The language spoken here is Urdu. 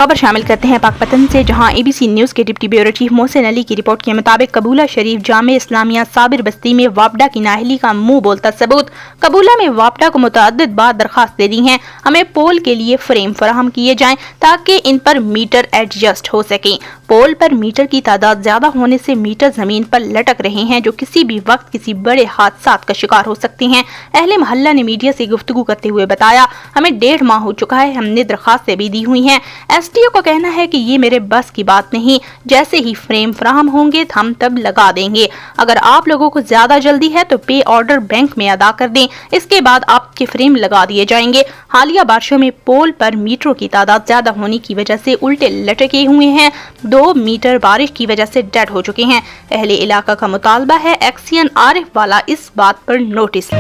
خبر شامل کرتے ہیں پاکپتن سے، جہاں اے بی سی نیوز کے ڈپٹی بیورو چیف محسن علی کی رپورٹ کے مطابق قبولہ شریف جامع اسلامیہ صابر بستی میں وابڈا کی نااہلی کا منہ بولتا ثبوت۔ قبولہ میں وابڈا کو متعدد بار درخواست دے دی ہیں، ہمیں پول کے لیے فریم فراہم کیے جائیں تاکہ ان پر میٹر ایڈجسٹ ہو سکیں۔ پول پر میٹر کی تعداد زیادہ ہونے سے میٹر زمین پر لٹک رہے ہیں جو کسی بھی وقت کسی بڑے حادثات کا شکار ہو سکتے ہیں۔ اہل محلہ نے میڈیا سے گفتگو کرتے ہوئے بتایا، ہمیں 1.5 ماہ ہو چکا ہے، ہم نے درخواستیں بھی دی ہوئی ہیں۔ ایس ڈی او کا کہنا ہے کہ یہ میرے بس کی بات نہیں، جیسے ہی فریم فراہم ہوں گے ہم تب لگا دیں گے۔ اگر آپ لوگوں کو زیادہ جلدی ہے تو پے آرڈر بینک میں ادا کر دیں، اس کے بعد آپ کے فریم لگا دیے جائیں گے۔ حالیہ بارشوں میں پول پر میٹروں کی تعداد زیادہ ہونے کی وجہ سے الٹے لٹکے ہوئے ہیں، 2 میٹر بارش کی وجہ سے ڈیڈ ہو چکے ہیں۔ اہل علاقہ کا مطالبہ ہے ایکسین عارف والا اس بات پر نوٹس